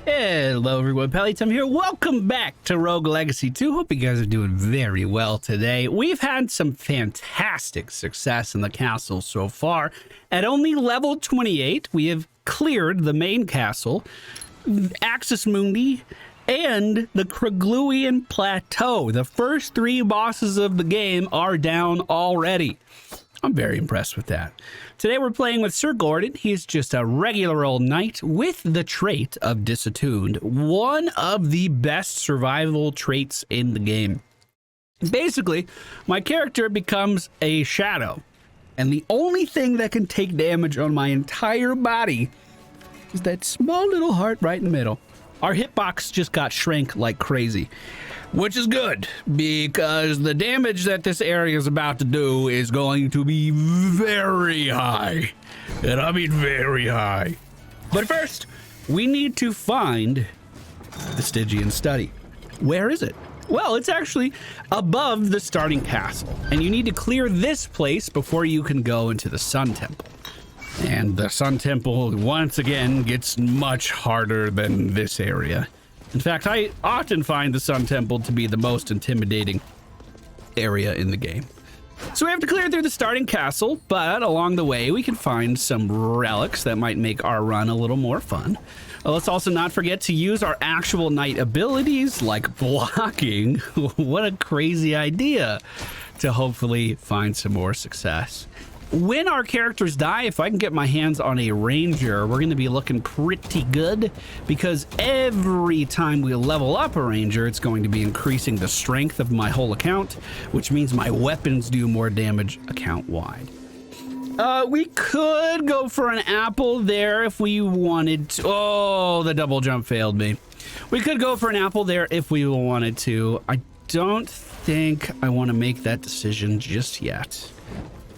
Hello everyone, MFPallytime here. Welcome back to Rogue Legacy 2. Hope you guys are doing very well today. We've had some fantastic success in the castle so far. At only level 28, we have cleared the main castle, Axis Mundi, and the Kragluian Plateau. The first three bosses of the game are down already. I'm very impressed with that. Today we're playing with Sir Gordon. He's just a regular old knight with the trait of Disattuned, one of the best survival traits in the game. Basically, my character becomes a shadow, and the only thing that can take damage on my entire body is that small little heart right in the middle. Our hitbox just got shrank like crazy, which is good because the damage that this area is about to do is going to be very high. And I mean very high. But first, we need to find the Stygian Study. Where is it? Well, it's actually above the starting castle, and you need to clear this place before you can go into the Sun Temple. And the Sun Temple, once again, gets much harder than this area. In fact, I often find the Sun Temple to be the most intimidating area in the game. So we have to clear through the starting castle, but along the way, we can find some relics that might make our run a little more fun. Let's also not forget to use our actual knight abilities, like blocking. What a crazy idea to hopefully find some more success. When our characters die, if I can get my hands on a ranger, we're going to be looking pretty good because every time we level up a ranger, it's going to be increasing the strength of my whole account, which means my weapons do more damage account-wide. We could go for an apple there if we wanted to. Oh, the double jump failed me. We could go for an apple there if we wanted to. I don't think I want to make that decision just yet.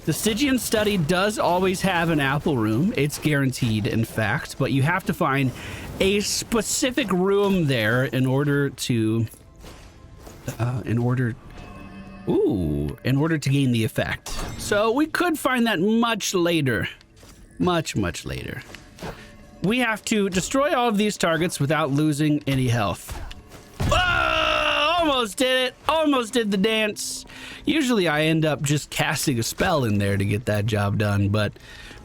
The Stygian Study does always have an apple room. It's guaranteed, in fact, but you have to find a specific room there in order to gain the effect. So we could find that much later, much later. We have to destroy all of these targets without losing any health. Almost did it. Almost did the dance. Usually I end up just casting a spell in there to get that job done, but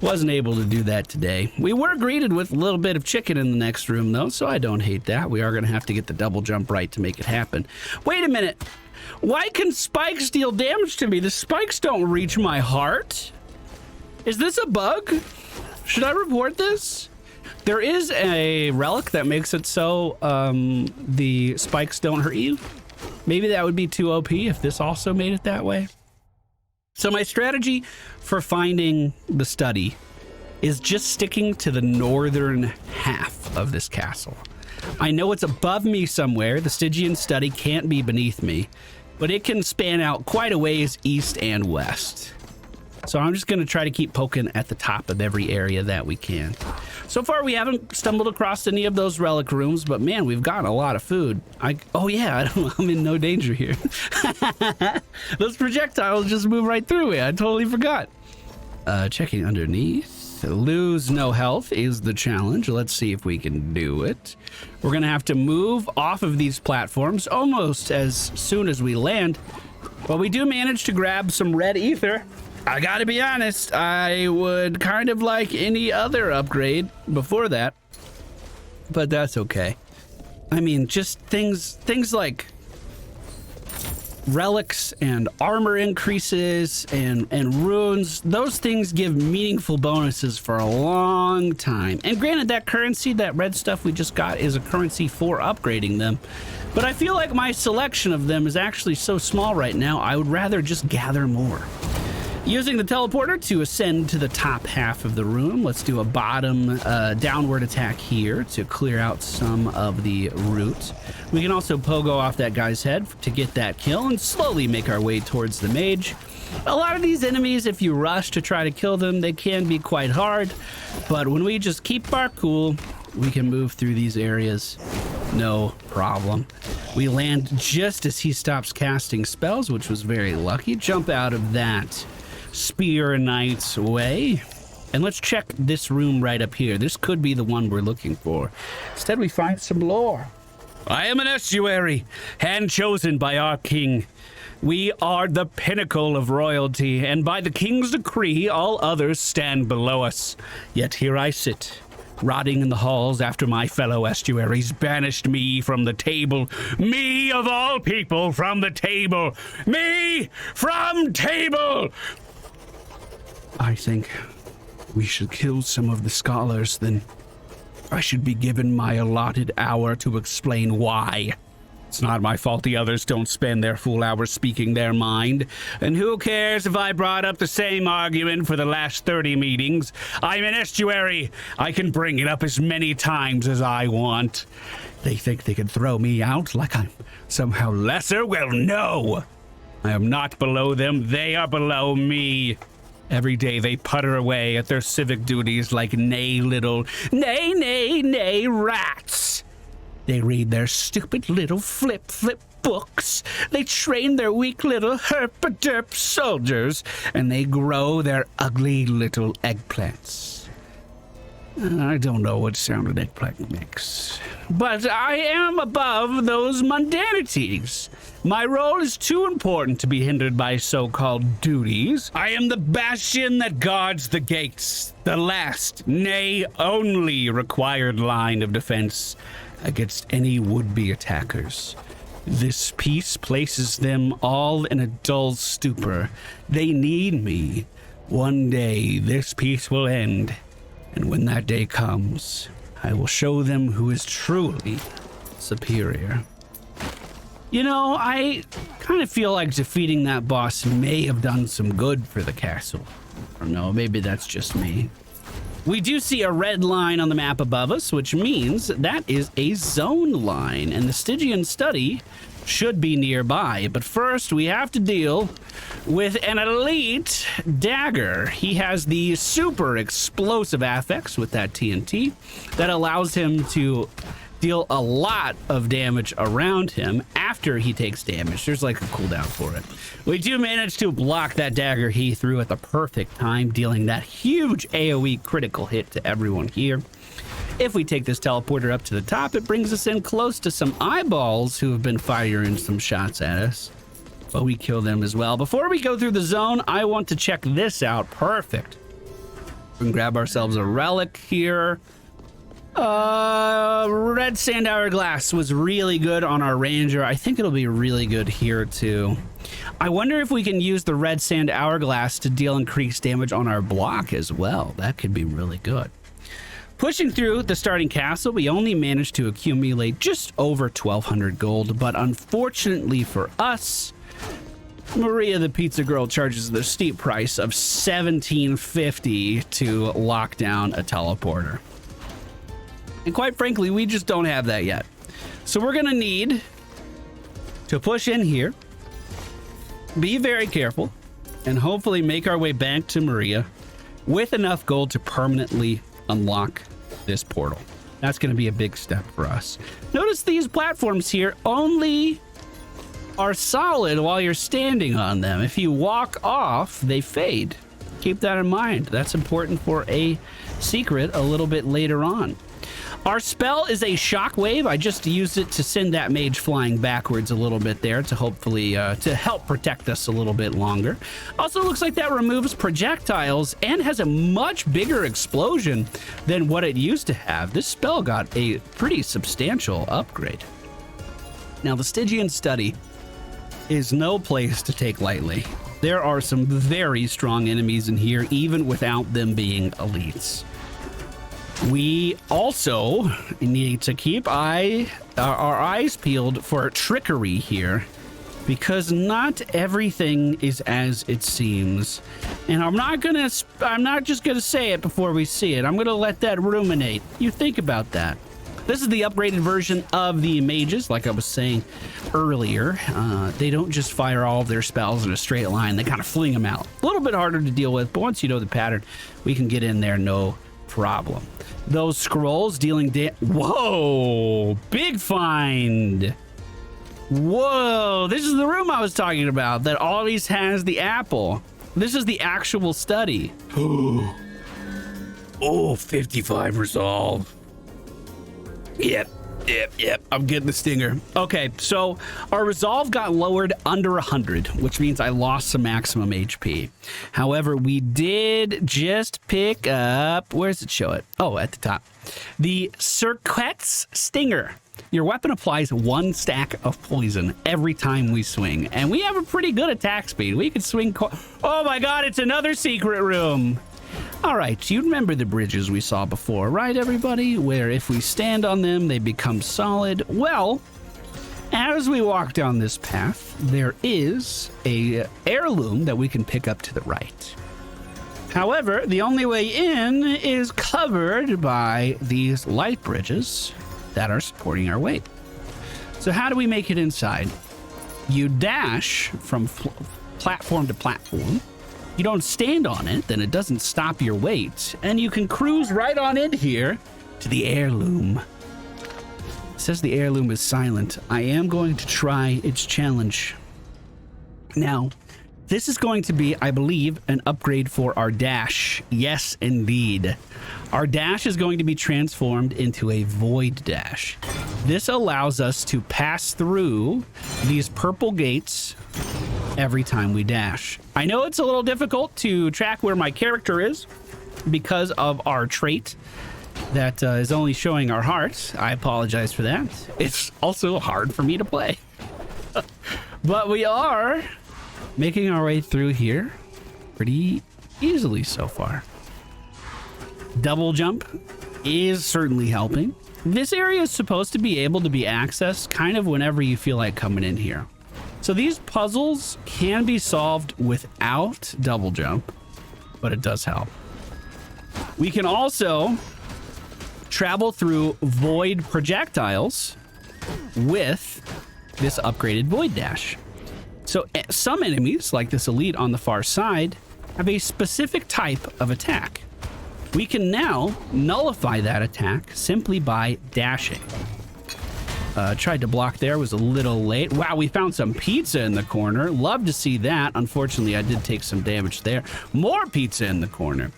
wasn't able to do that today. We were greeted with a little bit of chicken in the next room, though, so I don't hate that. We are going to have to get the double jump right to make it happen. Wait a minute. Why can spikes deal damage to me? The spikes don't reach my heart. Is this a bug? Should I report this? There is a relic that makes it so the spikes don't hurt you. Maybe that would be too OP if this also made it that way. So my strategy for finding the study is just sticking to the northern half of this castle. I know it's above me somewhere. The Stygian Study can't be beneath me, but it can span out quite a ways east and west. So I'm just going to try to keep poking at the top of every area that we can. So far, we haven't stumbled across any of those relic rooms, but man, we've got a lot of food. Oh yeah, I'm in no danger here. Those projectiles just move right through me. I totally forgot. Checking underneath. Lose no health is the challenge. Let's see if we can do it. We're going to have to move off of these platforms almost as soon as we land. But we do manage to grab some red ether. I gotta be honest, I would kind of like any other upgrade before that, but that's okay. I mean, just things like relics and armor increases and runes, those things give meaningful bonuses for a long time. And granted, that currency, that red stuff we just got, is a currency for upgrading them. But I feel like my selection of them is actually so small right now, I would rather just gather more. Using the teleporter to ascend to the top half of the room, let's do a bottom downward attack here to clear out some of the root. We can also pogo off that guy's head to get that kill and slowly make our way towards the mage. A lot of these enemies, if you rush to try to kill them, they can be quite hard, but when we just keep our cool, we can move through these areas no problem. We land just as he stops casting spells, which was very lucky. Jump out of that Spear Knight's way. And let's check this room right up here. This could be the one we're looking for. Instead, we find some lore. I am an estuary, hand-chosen by our king. We are the pinnacle of royalty, and by the king's decree, all others stand below us. Yet here I sit, rotting in the halls after my fellow estuaries banished me from the table. Me, of all people, from the table. Me, from table! I think we should kill some of the scholars, then I should be given my allotted hour to explain why. It's not my fault the others don't spend their full hours speaking their mind. And who cares if I brought up the same argument for the last 30 meetings? I'm an estuary. I can bring it up as many times as I want. They think they can throw me out like I'm somehow lesser? Well, no. I am not below them. They are below me. Every day they putter away at their civic duties like nay rats. They read their stupid little flip books. They train their weak little herp-a-derp soldiers, and they grow their ugly little eggplants. I don't know what sound an eggplant makes, but I am above those mundanities. My role is too important to be hindered by so-called duties. I am the bastion that guards the gates, the last, nay, only required line of defense against any would-be attackers. This peace places them all in a dull stupor. They need me. One day, this peace will end, and when that day comes, I will show them who is truly superior. You know, I kind of feel like defeating that boss may have done some good for the castle. I don't know, maybe that's just me. We do see a red line on the map above us, which means that is a zone line, and the Stygian Study should be nearby. But first, we have to deal with an elite dagger. He has the super explosive affix with that TNT that allows him to deal a lot of damage around him after he takes damage. There's like a cooldown for it. We do manage to block that dagger he threw at the perfect time, dealing that huge AoE critical hit to everyone here. If we take this teleporter up to the top, it brings us in close to some eyeballs who have been firing some shots at us. But we kill them as well. Before we go through the zone, I want to check this out. Perfect. We can grab ourselves a relic here. Red sand hourglass was really good on our ranger. I think it'll be really good here too. I wonder if we can use the red sand hourglass to deal increased damage on our block as well. That could be really good. Pushing through the starting castle, we only managed to accumulate just over 1,200 gold, but unfortunately for us, Maria the pizza girl charges the steep price of $17.50 to lock down a teleporter. And quite frankly, we just don't have that yet. So we're gonna need to push in here, be very careful, and hopefully make our way back to Maria with enough gold to permanently unlock this portal. That's gonna be a big step for us. Notice these platforms here only are solid while you're standing on them. If you walk off, they fade. Keep that in mind. That's important for a secret a little bit later on. Our spell is a shockwave. I just used it to send that mage flying backwards a little bit there to hopefully to help protect us a little bit longer. Also looks like that removes projectiles and has a much bigger explosion than what it used to have. This spell got a pretty substantial upgrade. Now the Stygian Study is no place to take lightly. There are some very strong enemies in here, even without them being elites. We also need to keep our eyes peeled for trickery here, because not everything is as it seems. And I'm not just gonna say it before we see it. I'm gonna let that ruminate. You think about that. This is the upgraded version of the mages, like I was saying earlier. They don't just fire all of their spells in a straight line. They kind of fling them out. A little bit harder to deal with, but once you know the pattern, we can get in there no problem. Those scrolls dealing whoa, big find. Whoa, this is the room I was talking about that always has the apple. This is the actual study. Oh, 55 resolve. Yep. I'm getting the stinger. Okay, so our resolve got lowered under 100, which means I lost some maximum HP. However, we did just pick up, where does it show it? Oh, at the top. The Cirquet's Stinger. Your weapon applies 1 stack of poison every time we swing, and we have a pretty good attack speed. We could swing. Oh my god, it's another secret room. All right, you remember the bridges we saw before, right, everybody? Where if we stand on them, they become solid. Well, as we walk down this path, there is a heirloom that we can pick up to the right. However, the only way in is covered by these light bridges that are supporting our weight. So how do we make it inside? You dash from platform to platform. You don't stand on it, then it doesn't stop your weight, and you can cruise right on in here to the heirloom. It says the heirloom is silent. I am going to try its challenge. Now, this is going to be, I believe, an upgrade for our dash. Yes, indeed. Our dash is going to be transformed into a void dash. This allows us to pass through these purple gates every time we dash. I know it's a little difficult to track where my character is because of our trait that is only showing our hearts. I apologize for that. It's also hard for me to play. But we are making our way through here pretty easily so far. Double jump is certainly helping. This area is supposed to be able to be accessed kind of whenever you feel like coming in here. So these puzzles can be solved without double jump, but it does help. We can also travel through void projectiles with this upgraded void dash. So some enemies, like this elite on the far side, have a specific type of attack. We can now nullify that attack simply by dashing. Tried to block there, was a little late. Wow, we found some pizza in the corner. Love to see that. Unfortunately, I did take some damage there. More pizza in the corner.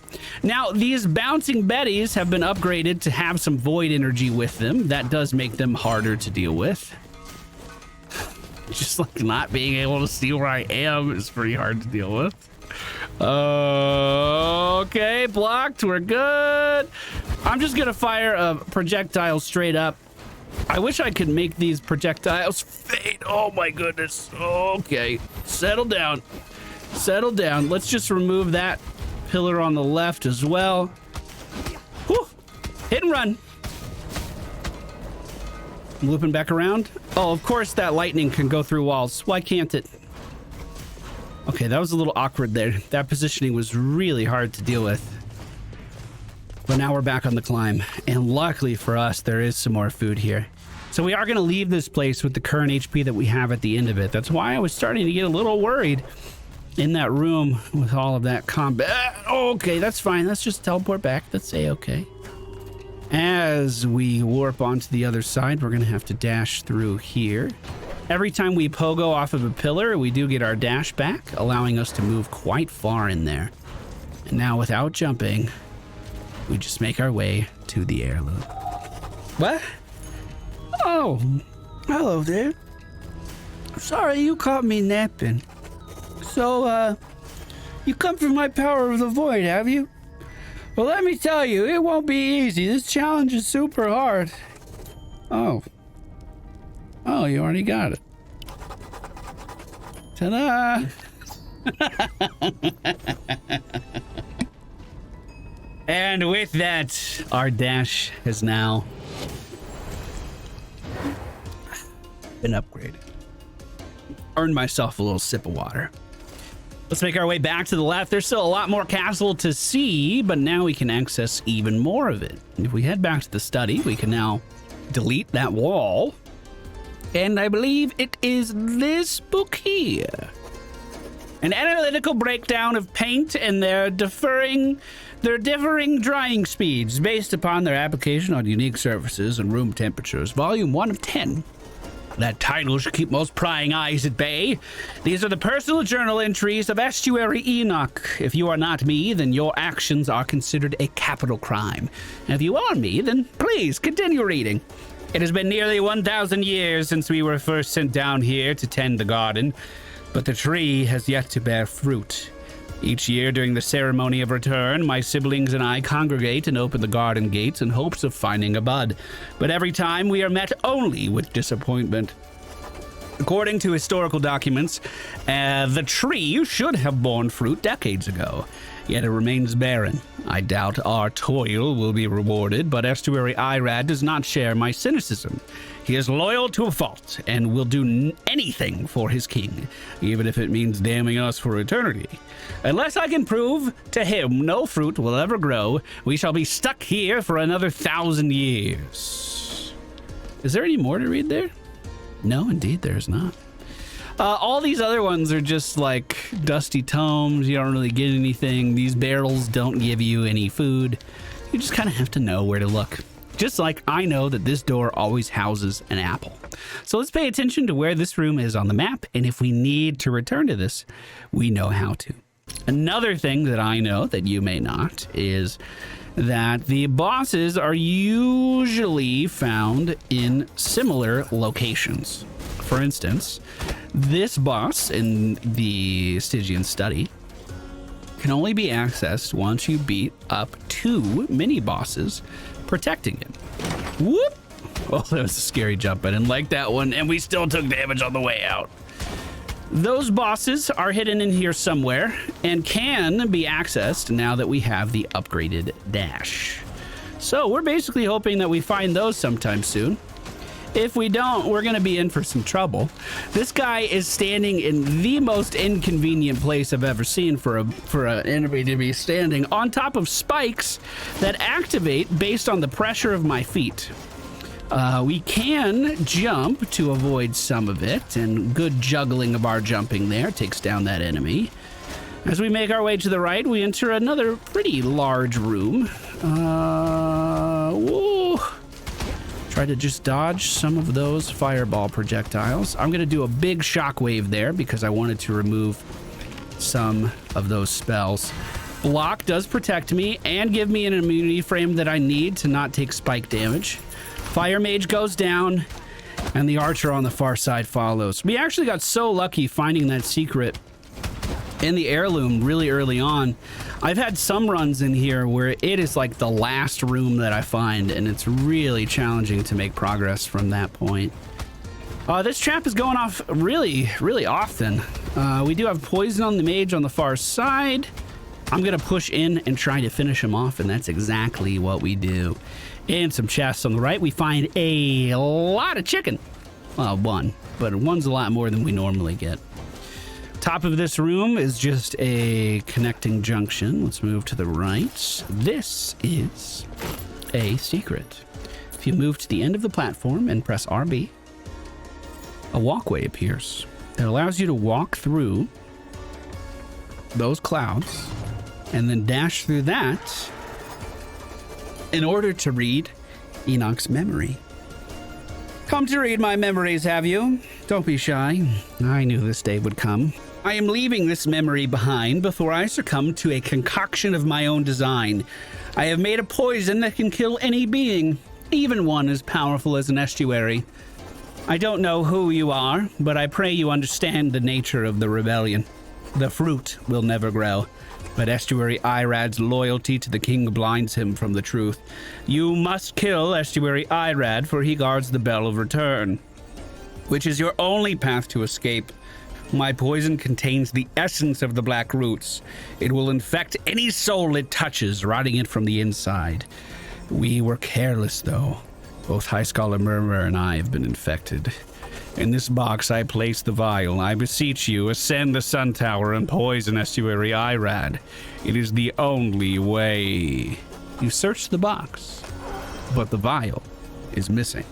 Now, these bouncing betties have been upgraded to have some void energy with them. That does make them harder to deal with. Just like not being able to see where I am is pretty hard to deal with. Okay, blocked. We're good. I'm just gonna fire a projectile straight up. I wish I could make these projectiles fade. Oh my goodness. Okay, settle down. Settle down. Let's just remove that pillar on the left as well. Whew. Hit and run. Looping back around. Oh, of course that lightning can go through walls. Why can't it? Okay, that was a little awkward there. That positioning was really hard to deal with. But now we're back on the climb. And luckily for us, there is some more food here. So we are going to leave this place with the current HP that we have at the end of it. That's why I was starting to get a little worried in that room with all of that combat. Okay, that's fine. Let's just teleport back. Let's say okay. As we warp onto the other side, we're going to have to dash through here. Every time we pogo off of a pillar, we do get our dash back, allowing us to move quite far in there. And now without jumping, we just make our way to the heirloom. What? Oh, hello there. Sorry you caught me napping. So, you come from my power of the void, have you? Well, let me tell you, it won't be easy. This challenge is super hard. Oh. Oh, you already got it. Ta-da! And with that, our dash has now been upgraded. Earned myself a little sip of water. Let's make our way back to the left. There's still a lot more castle to see, but now we can access even more of it. If we head back to the study, we can now delete that wall. And I believe it is this book here. An analytical breakdown of paint and their differing drying speeds based upon their application on unique surfaces and room temperatures. Volume 1 of 10. That title should keep most prying eyes at bay. These are the personal journal entries of Estuary Enoch. If you are not me, then your actions are considered a capital crime. And if you are me, then please continue reading. It has been nearly 1,000 years since we were first sent down here to tend the garden, but the tree has yet to bear fruit. Each year during the ceremony of return, my siblings and I congregate and open the garden gates in hopes of finding a bud. But every time we are met only with disappointment. According to historical documents, the tree should have borne fruit decades ago, yet it remains barren. I doubt our toil will be rewarded, but Estuary Irad does not share my cynicism. He is loyal to a fault and will do anything for his king, even if it means damning us for eternity. Unless I can prove to him no fruit will ever grow, we shall be stuck here for another 1,000 years. Is there any more to read there? No, indeed, there's not. All these other ones are just like dusty tomes. You don't really get anything. These barrels don't give you any food. You just kind of have to know where to look. Just like I know that this door always houses an apple. So let's pay attention to where this room is on the map, and if we need to return to this, we know how to. Another thing that I know that you may not is that the bosses are usually found in similar locations. For instance, this boss in the Stygian Study can only be accessed once you beat up 2 mini-bosses protecting it. Whoop! Oh, that was a scary jump. I didn't like that one, and we still took damage on the way out. Those bosses are hidden in here somewhere and can be accessed now that we have the upgraded dash. So we're basically hoping that we find those sometime soon. If we don't, we're going to be in for some trouble. This guy is standing in the most inconvenient place I've ever seen for an enemy to be standing, on top of spikes that activate based on the pressure of my feet. We can jump to avoid some of it, and good juggling of our jumping there takes down that enemy. As we make our way to the right, we enter another pretty large room. Whoa. Try to just dodge some of those fireball projectiles. I'm going to do a big shockwave there because I wanted to remove some of those spells. Block does protect me and give me an immunity frame that I need to not take spike damage. Fire Mage goes down, and the Archer on the far side follows. We actually got so lucky finding that secret in the Heirloom really early on. I've had some runs in here where it is like the last room that I find, and it's really challenging to make progress from that point. This trap is going off really, really often. We do have poison on the mage on the far side. I'm going to push in and try to finish him off, and that's exactly what we do. And some chests on the right, we find a lot of chicken. Well, one, but one's a lot more than we normally get. Top of this room is just a connecting junction. Let's move to the right. This is a secret. If you move to the end of the platform and press RB, a walkway appears that allows you to walk through those clouds and then dash through that in order to read Enoch's memory. Come to read my memories, have you? Don't be shy. I knew this day would come. I am leaving this memory behind before I succumb to a concoction of my own design. I have made a poison that can kill any being, even one as powerful as an estuary. I don't know who you are, but I pray you understand the nature of the rebellion. The fruit will never grow, but Estuary Irad's loyalty to the king blinds him from the truth. You must kill Estuary Irad, for he guards the Bell of Return, which is your only path to escape. My poison contains the essence of the black roots. It will infect any soul it touches, rotting it from the inside. We were careless, though. Both High Scholar Murmur and I have been infected. In this box I place the vial. I beseech you, ascend the Sun Tower and poison Estuary Irad. It is the only way. You search the box, but the vial is missing.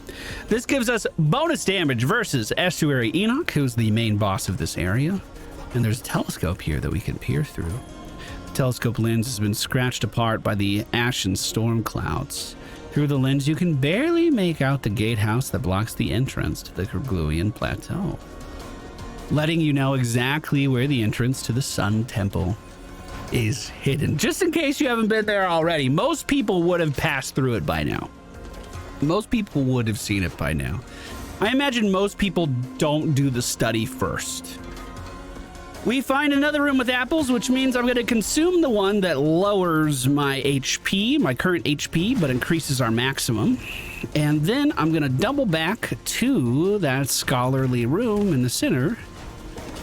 This gives us bonus damage versus Estuary Enoch, who's the main boss of this area. And there's a telescope here that we can peer through. The telescope lens has been scratched apart by the ashen storm clouds. Through the lens, you can barely make out the gatehouse that blocks the entrance to the Kergluian Plateau, letting you know exactly where the entrance to the Sun Temple is hidden. Just in case you haven't been there already, most people would have passed through it by now. Most people would have seen it by now. I imagine most people don't do the study first. We find another room with apples, which means I'm going to consume the one that lowers my HP, my current HP, but increases our maximum. And then I'm going to double back to that scholarly room in the center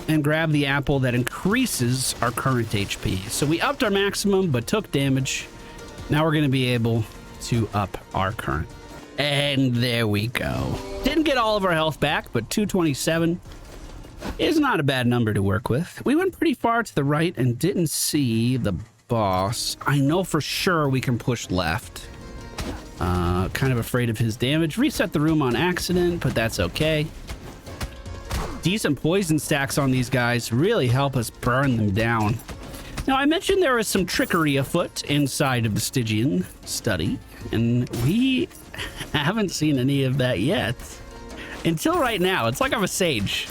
and grab the apple that increases our current HP. So we upped our maximum, but took damage. Now we're going to be able to up our current. And there we go. Didn't get all of our health back, but 227 is not a bad number to work with. We went pretty far to the right and didn't see the boss. I know for sure we can push left. Kind of afraid of his damage. Reset the room on accident, but that's okay. Decent poison stacks on these guys really help us burn them down. Now, I mentioned there was some trickery afoot inside of the Stygian Study, and we haven't seen any of that yet. Until right now. It's like I'm a sage.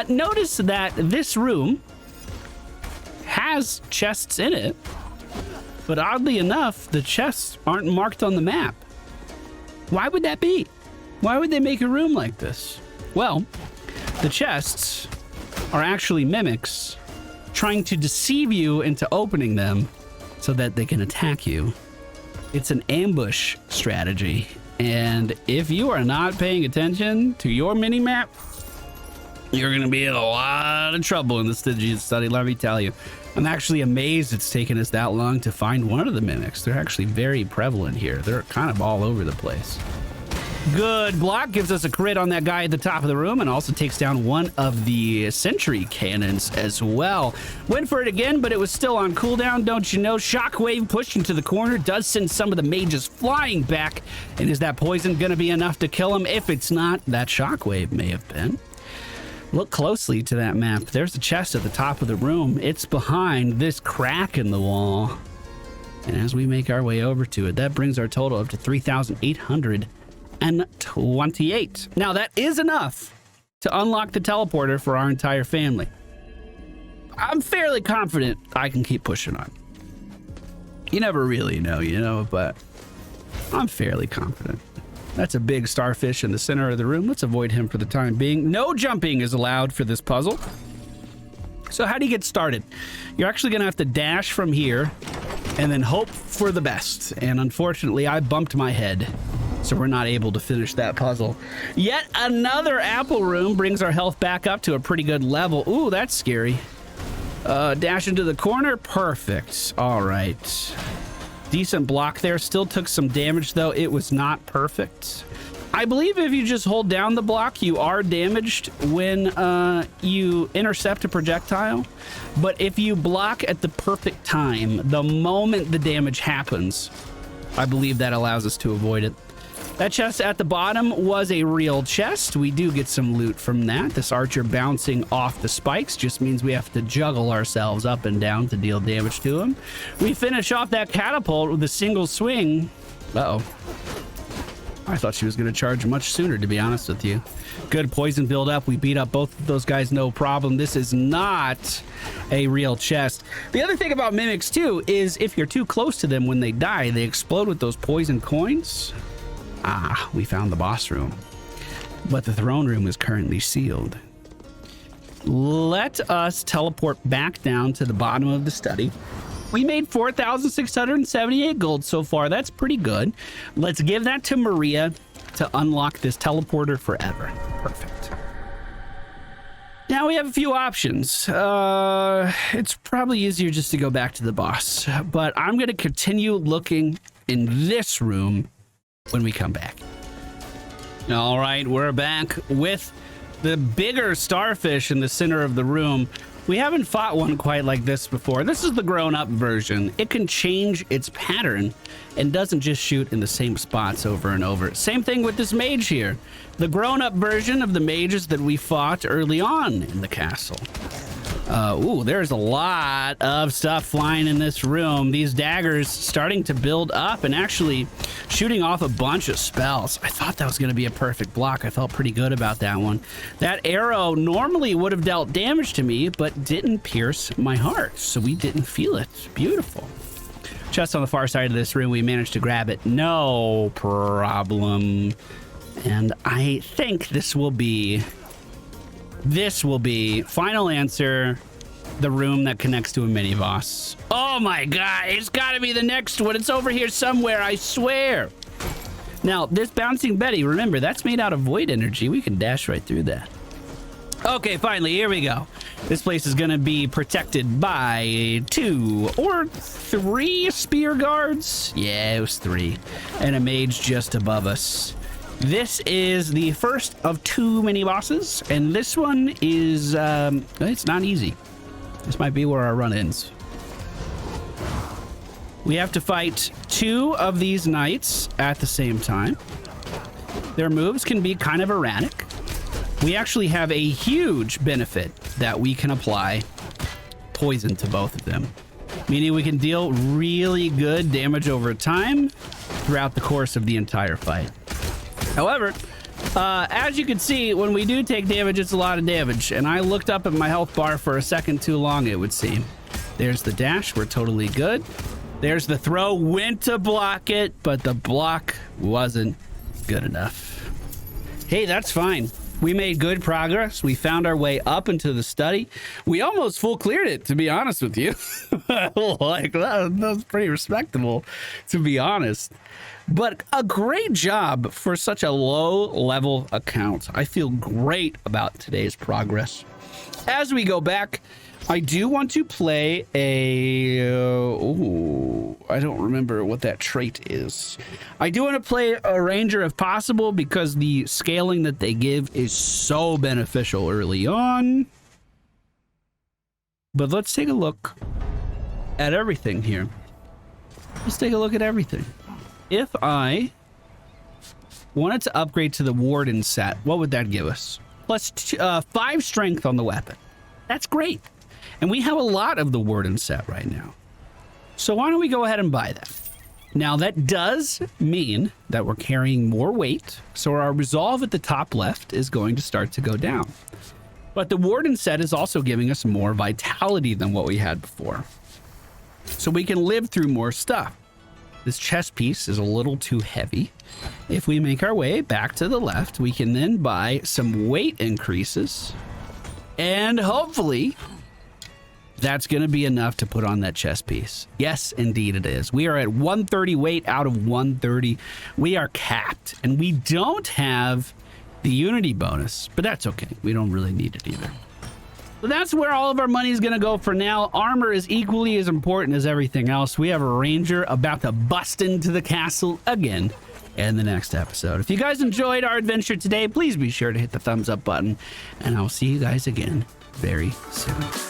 Notice that this room has chests in it, but oddly enough, the chests aren't marked on the map. Why would that be? Why would they make a room like this? Well, the chests are actually mimics trying to deceive you into opening them so that they can attack you. It's an ambush strategy, and if you are not paying attention to your mini-map, you're going to be in a lot of trouble in the Stygian Study, let me tell you. I'm actually amazed it's taken us that long to find one of the mimics. They're actually very prevalent here. They're kind of all over the place. Good block, gives us a crit on that guy at the top of the room and also takes down one of the sentry cannons as well. Went for it again, but it was still on cooldown, don't you know? Shockwave pushed into the corner does send some of the mages flying back. And is that poison going to be enough to kill him? If it's not, that shockwave may have been. Look closely to that map. There's a chest at the top of the room. It's behind this crack in the wall. And as we make our way over to it, that brings our total up to 3,828. Now that is enough to unlock the teleporter for our entire family. I'm fairly confident I can keep pushing on. You never really know, you know, but I'm fairly confident. That's a big starfish in the center of the room. Let's avoid him for the time being. No jumping is allowed for this puzzle. So how do you get started? You're actually going to have to dash from here and then hope for the best. And unfortunately, I bumped my head, so we're not able to finish that puzzle. Yet another apple room brings our health back up to a pretty good level. Ooh, that's scary. Dash into the corner. Perfect. All right. Decent block there. Still took some damage, though. It was not perfect. I believe if you just hold down the block, you are damaged when you intercept a projectile. But if you block at the perfect time, the moment the damage happens, I believe that allows us to avoid it. That chest at the bottom was a real chest. We do get some loot from that. This archer bouncing off the spikes just means we have to juggle ourselves up and down to deal damage to him. We finish off that catapult with a single swing. Uh-oh. I thought she was going to charge much sooner, to be honest with you. Good poison build up. We beat up both of those guys, no problem. This is not a real chest. The other thing about mimics, too, is if you're too close to them when they die, they explode with those poison coins. Ah, we found the boss room, but the throne room is currently sealed. Let us teleport back down to the bottom of the study. We made 4,678 gold so far. That's pretty good. Let's give that to Maria to unlock this teleporter forever. Perfect. Now we have a few options. It's probably easier just to go back to the boss, but I'm going to continue looking in this room when we come back. All right, we're back with the bigger starfish in the center of the room. We haven't fought one quite like this before. This is the grown-up version. It can change its pattern and doesn't just shoot in the same spots over and over. Same thing with this mage here. The grown-up version of the mages that we fought early on in the castle. Ooh, there's a lot of stuff flying in this room. These daggers starting to build up and actually shooting off a bunch of spells. I thought that was going to be a perfect block. I felt pretty good about that one. That arrow normally would have dealt damage to me, but didn't pierce my heart, so we didn't feel it. Beautiful. Just on the far side of this room, we managed to grab it. No problem. And I think this will be final answer, the room that connects to a mini boss. Oh my god, it's got to be the next one. It's over here somewhere, I swear. Now, this bouncing Betty, remember, that's made out of void energy. We can dash right through that. Okay, finally, here we go. This place is going to be protected by 2 or 3 spear guards. Yeah, it was 3. And a mage just above us. This is the first of 2 mini bosses, and this one is, it's not easy. This might be where our run ends. We have to fight 2 of these knights at the same time. Their moves can be kind of erratic. We actually have a huge benefit that we can apply poison to both of them, meaning we can deal really good damage over time throughout the course of the entire fight. However, as you can see, when we do take damage, it's a lot of damage, and I looked up at my health bar for a second too long, it would seem. There's the dash, we're totally good. There's the throw, went to block it, but the block wasn't good enough. Hey, that's fine. We made good progress. We found our way up into the study. We almost full cleared it, to be honest with you. Like, that was pretty respectable, to be honest. But a great job for such a low-level account. I feel great about today's progress. As we go back, I do want to play a... I don't remember what that trait is. I do want to play a ranger if possible, because the scaling that they give is so beneficial early on. But let's take a look at everything here. Let's take a look at everything. If I wanted to upgrade to the warden set, what would that give us? Plus 5 strength on the weapon. That's great. And we have a lot of the warden set right now. So why don't we go ahead and buy that? Now that does mean that we're carrying more weight. So our resolve at the top left is going to start to go down. But the warden set is also giving us more vitality than what we had before. So we can live through more stuff. This chest piece is a little too heavy. If we make our way back to the left, we can then buy some weight increases. And hopefully, that's going to be enough to put on that chest piece. Yes, indeed it is. We are at 130 weight out of 130. We are capped, and we don't have the unity bonus, but that's okay. We don't really need it either. So that's where all of our money is going to go for now. Armor is equally as important as everything else. We have a ranger about to bust into the castle again in the next episode. If you guys enjoyed our adventure today, please be sure to hit the thumbs up button, and I'll see you guys again very soon.